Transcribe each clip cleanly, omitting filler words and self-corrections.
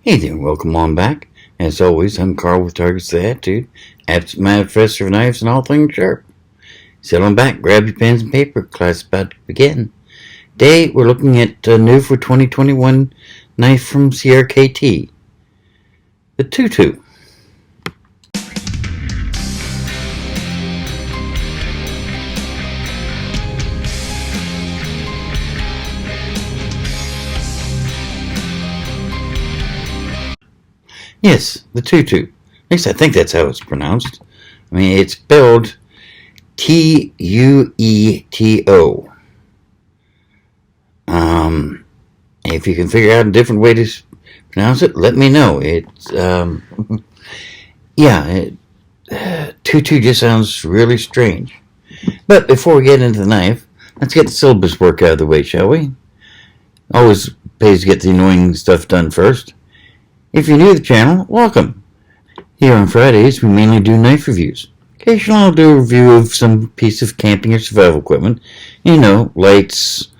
Hey there, welcome on back. As always, I'm Carl with Targets the Attitude, absent manifestor of knives and all things sharp. Sit on back, grab your pens and paper, class about to begin. Today, we're looking at a new for 2021 knife from CRKT, the Tueto. Yes, the Tueto. At least I think that's how it's pronounced. I mean, it's spelled Tueto. If you can figure out a different way to pronounce it, let me know. It's, Tueto just sounds really strange. But before we get into the knife, let's get the syllabus work out of the way, shall we? Always pays to get the annoying stuff done first. If you're new to the channel, welcome. Here on Fridays, we mainly do knife reviews. Occasionally, I'll do a review of some piece of camping or survival equipment. You know, lights,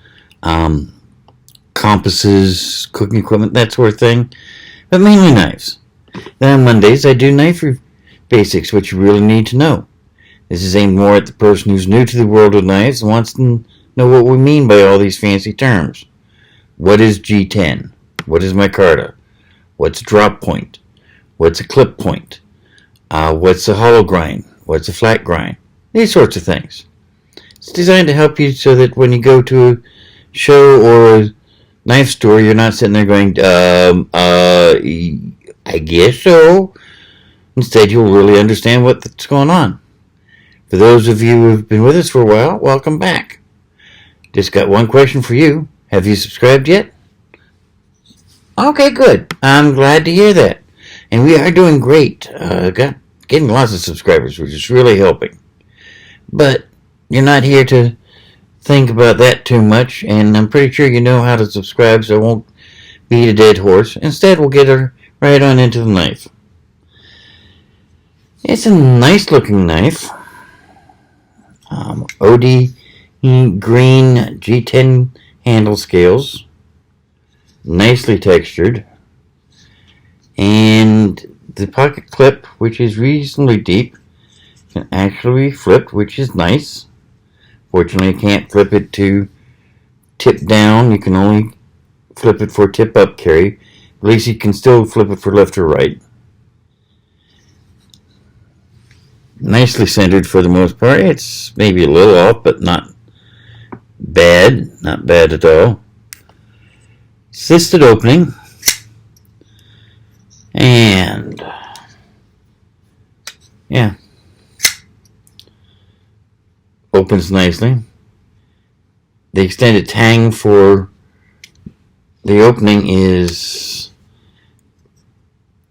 compasses, cooking equipment, that sort of thing. But mainly knives. Then on Mondays, I do knife basics, which you really need to know. This is aimed more at the person who's new to the world of knives and wants to know what we mean by all these fancy terms. What is G10? What is micarta? What's a drop point? What's a clip point? What's a hollow grind? What's a flat grind? These sorts of things. It's designed to help you so that when you go to a show or a knife store, you're not sitting there going, I guess so. Instead, you'll really understand what's going on. For those of you who've been with us for a while, welcome back. Just got one question for you. Have you subscribed yet? Okay, good. I'm glad to hear that. And we are doing great. Getting lots of subscribers, which is really helping. But you're not here to think about that too much, and I'm pretty sure you know how to subscribe, so I won't beat a dead horse. Instead, we'll get her right on into the knife. It's a nice looking knife. OD green G10 handle scales. Nicely textured, and the pocket clip, which is reasonably deep, can actually be flipped, which is nice. Fortunately, I can't flip it to tip down. You can only flip it for tip up carry. At least you can still flip it for left or right. Nicely centered for the most part. It's maybe a little off, but not bad at all. Assisted opening, and opens nicely. The extended tang for the opening is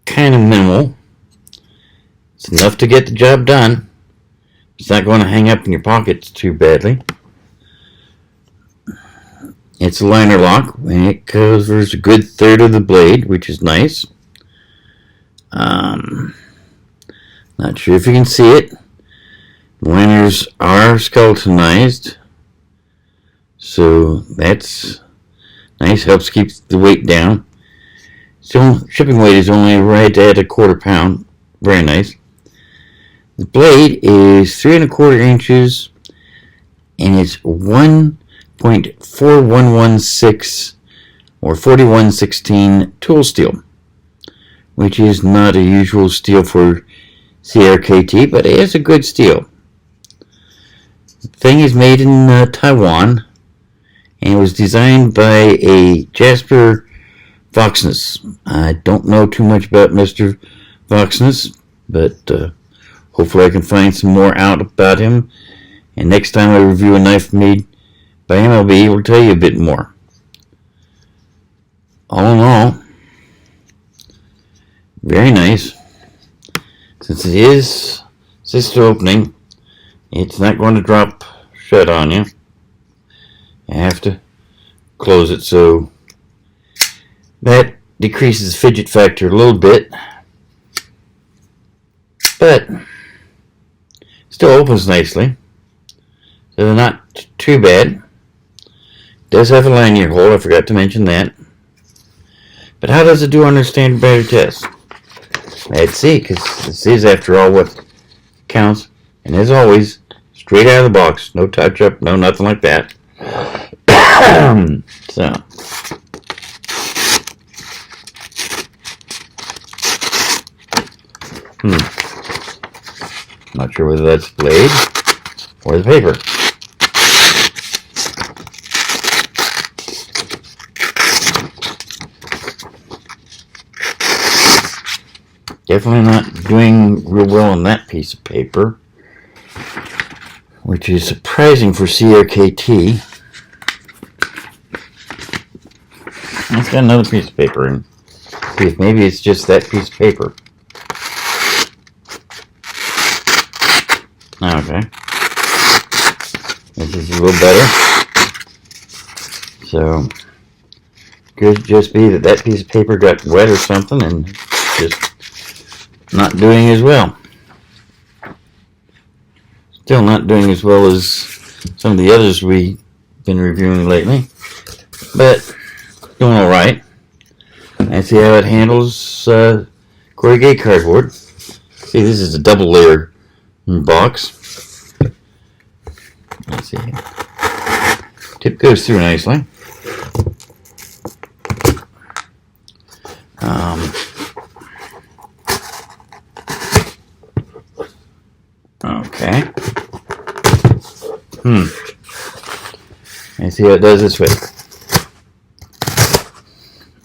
kind of minimal. It's enough to get the job done. It's not going to hang up in your pockets too badly. It's a liner lock, and it covers a good third of the blade, which is nice. Not sure if you can see it. The liners are skeletonized, so that's nice. Helps keep the weight down. So shipping weight is only right at 1/4 pound. Very nice. The blade is 3 1/4 inches, and it's 1.4116 or 4116 tool steel, which is not a usual steel for CRKT, but it is a good steel. The thing is made in Taiwan, and it was designed by a Jesper Voxnaes. I don't know too much about Mr. Voxnaes, but hopefully I can find some more out about him, and next time I review a knife made by him, I'll be able to tell you a bit more. All in all, very nice. Since it is assisted opening, it's not going to drop shut on you. You have to close it, so that decreases the fidget factor a little bit, but still opens nicely, so not too bad. It does have a lanyard hole, I forgot to mention that. But how does it do on our standard battery test? Let's see, because this is, after all, what counts. And as always, straight out of the box. No touch-up, no nothing like that. So. Not sure whether that's blade or the paper. Definitely not doing real well on that piece of paper, which is surprising for CRKT. Let's got another piece of paper and see if maybe it's just that piece of paper. Okay. This is a little better. So, could just be that that piece of paper got wet or something and just not doing as well. Still not doing as well as some of the others we've been reviewing lately, but doing alright. And see how it handles corrugated cardboard. See, this is a double layer box. Let's see. Tip goes through nicely. Okay. And see how it does this way.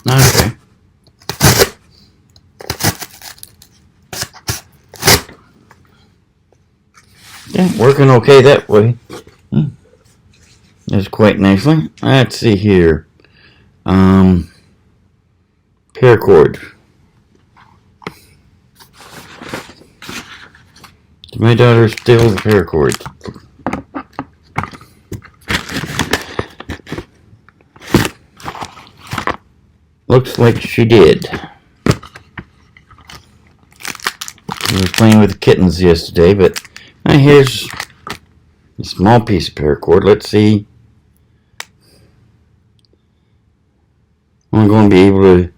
Okay. Yeah, working okay that way. That's quite nicely. Let's see here. Paracord. My daughter still the paracord. Looks like she did. I was playing with the kittens yesterday, but here's a small piece of paracord. Let's see. I'm going to be able to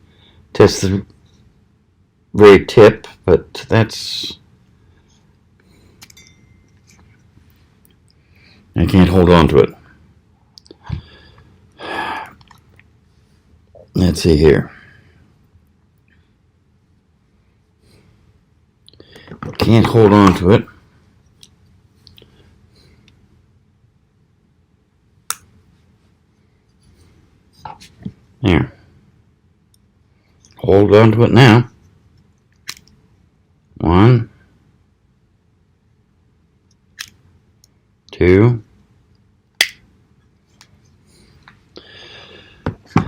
test the very tip, but that's... I can't hold on to it. Let's see here. Can't hold on to it. There. Hold on to it now. 1, 2,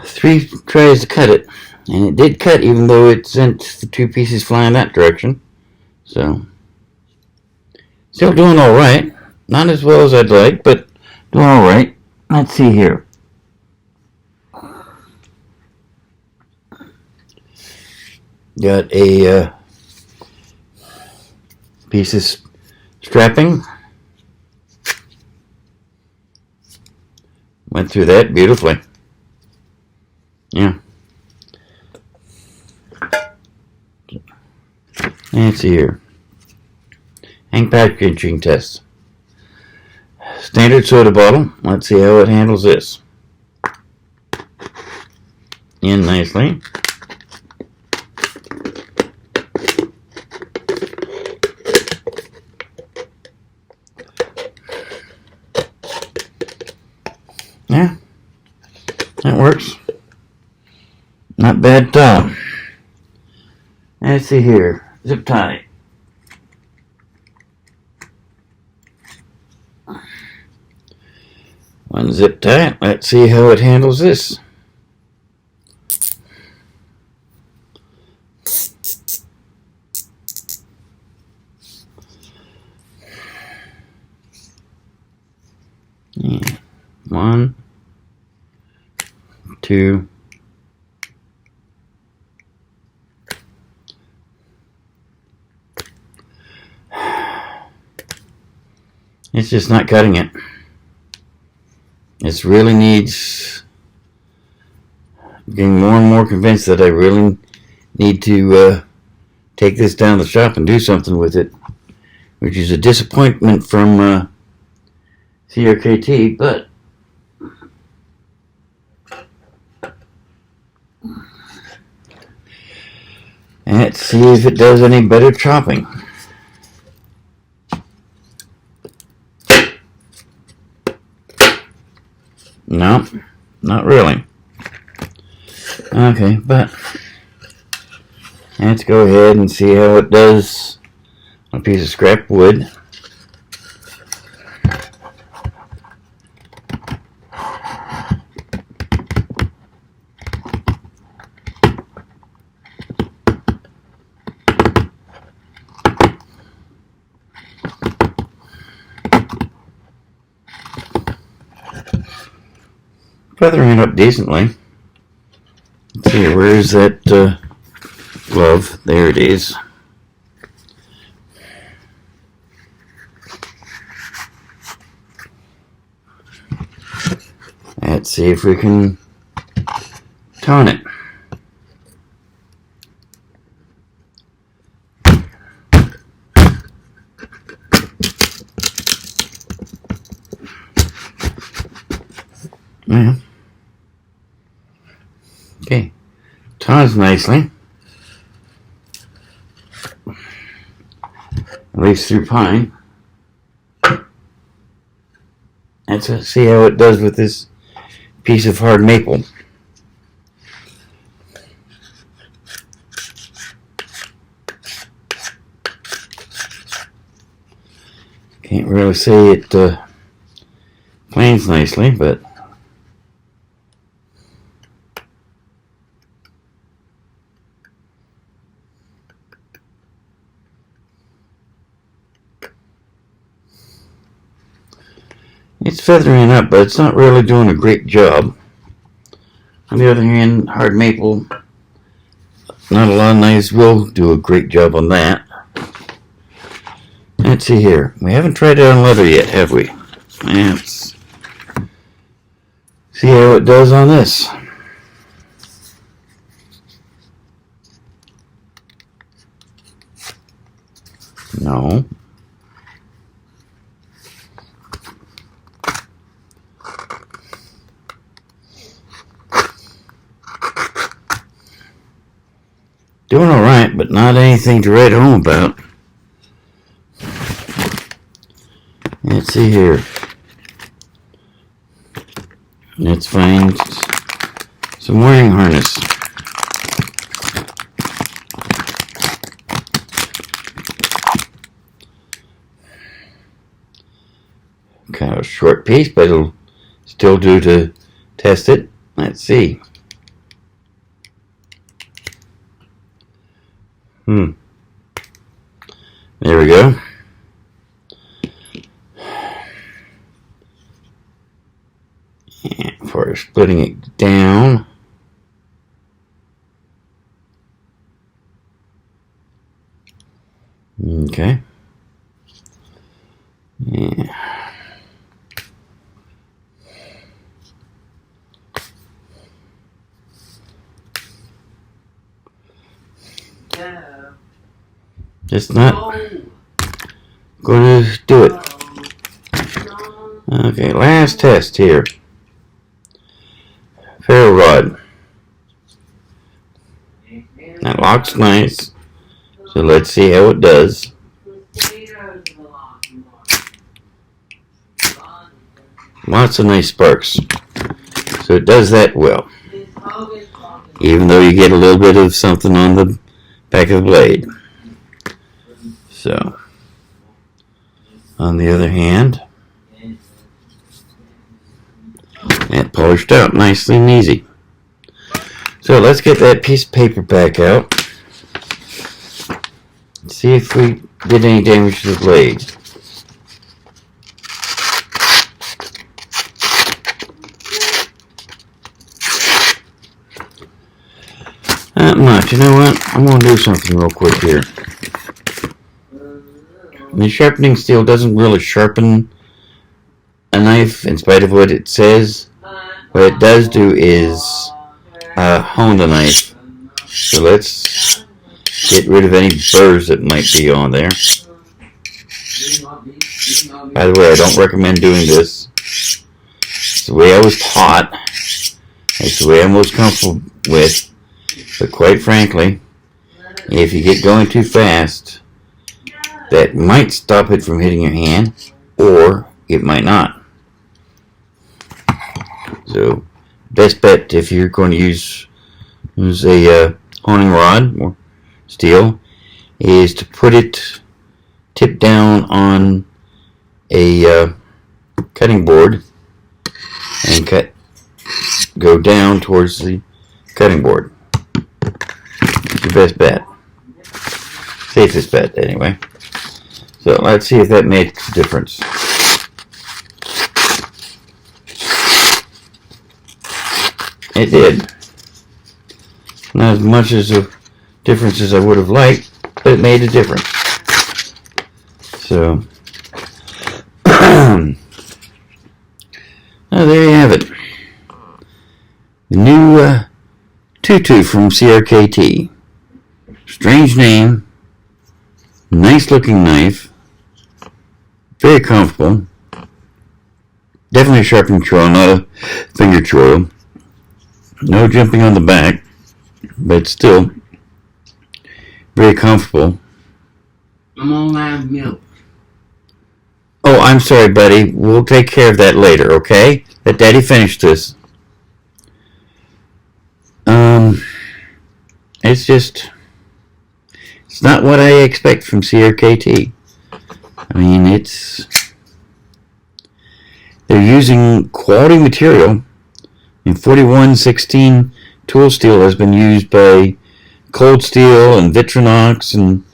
3 tries to cut it, and it did cut even though it sent the 2 pieces flying that direction. So, still doing alright. Not as well as I'd like, but doing alright. Let's see here. Got a piece of strapping. Went through that beautifully. Yeah. Let's see here. Hang packaging test. Standard soda bottle. Let's see how it handles this. In nicely. Yeah, that works. Not bad at all. Let's see here. Zip tie. One zip tie. Let's see how it handles this. Yeah. 1, 2, it's just not cutting it. This really needs getting more and more convinced that I really need to take this down the shop and do something with it, which is a disappointment from CRKT, but let's see if it does any better chopping. No, not really. Okay, but let's go ahead and see how it does on a piece of scrap wood. Feathering up decently. Let's see, where's that glove? There it is. Let's see if we can tone it. Yeah. Okay, tones nicely, at least through pine. Let's see how it does with this piece of hard maple. Can't really say it planes nicely, but it's feathering up, but it's not really doing a great job. On the other hand, hard maple, not a lot of knives will do a great job on that. Let's see here. We haven't tried it on leather yet, have we? Let's see how it does on this. No. Doing alright, but not anything to write home about. Let's see here. Let's find some wiring harness. Kind of a short piece, but it'll still do to test it. Let's see. There we go. And for splitting it down. Okay. Yeah. Just not going to do it. Okay, last test here. Ferro rod. That locks nice. So let's see how it does. Lots of nice sparks. So it does that well. Even though you get a little bit of something on the back of the blade. So, on the other hand, that polished out nicely and easy. So let's get that piece of paper back out. See if we did any damage to the blade. Not much. You know what? I'm going to do something real quick here. The sharpening steel doesn't really sharpen a knife in spite of what it says. What it does do is hone the knife. So let's get rid of any burrs that might be on there. By the way, I don't recommend doing this. It's the way I was taught. It's the way I'm most comfortable with. But quite frankly, if you get going too fast, that might stop it from hitting your hand, or it might not. So, best bet if you're going to use a honing rod or steel is to put it tip down on a cutting board and go down towards the cutting board. It's your best bet. Safest bet, anyway. So let's see if that makes a difference. It did. Not as much as a difference as I would have liked, but it made a difference. So, now there you have it. The new Tueto from CRKT. Strange name. Nice looking knife. Very comfortable. Definitely a sharpening choil, not a finger choil. No jumping on the back, but still very comfortable. I'm on live milk. Oh, I'm sorry, buddy. We'll take care of that later, okay? Let Daddy finish this. It's not what I expect from CRKT. I mean, they're using quality material, and 4116 tool steel has been used by Cold Steel and Vitronox and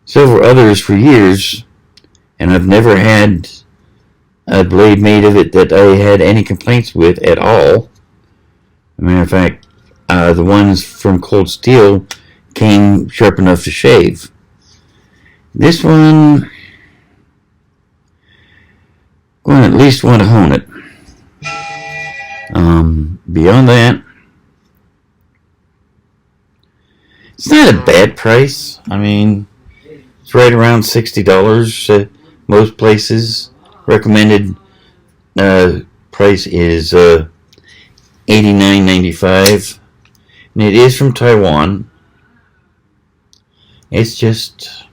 several others for years, and I've never had a blade made of it that I had any complaints with at all. As a matter of fact, the ones from Cold Steel came sharp enough to shave. This one, I'm going to at least want to hone it. Beyond that, it's not a bad price. I mean, it's right around $60 at most places. Recommended price is $89.95, and it is from Taiwan. It's just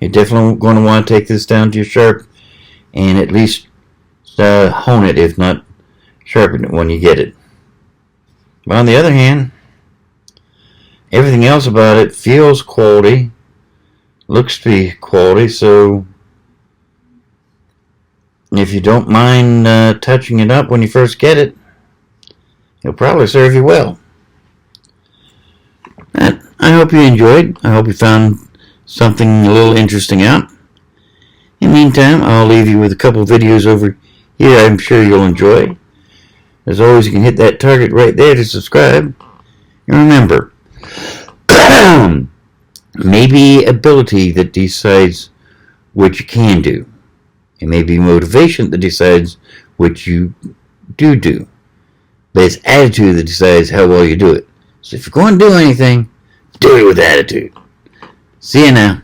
you're definitely going to want to take this down to your sharp and at least hone it, if not sharpen it when you get it. But on the other hand, everything else about it feels quality, looks to be quality, so if you don't mind touching it up when you first get it, it'll probably serve you well. But I hope you enjoyed. I hope you found something a little interesting out. In the meantime, I'll leave you with a couple videos over here I'm sure you'll enjoy. As always, you can hit that target right there to subscribe. And remember, maybe ability that decides what you can do. It may be motivation that decides what you do. But it's attitude that decides how well you do it. So if you're going to do anything, do it with attitude. See you now.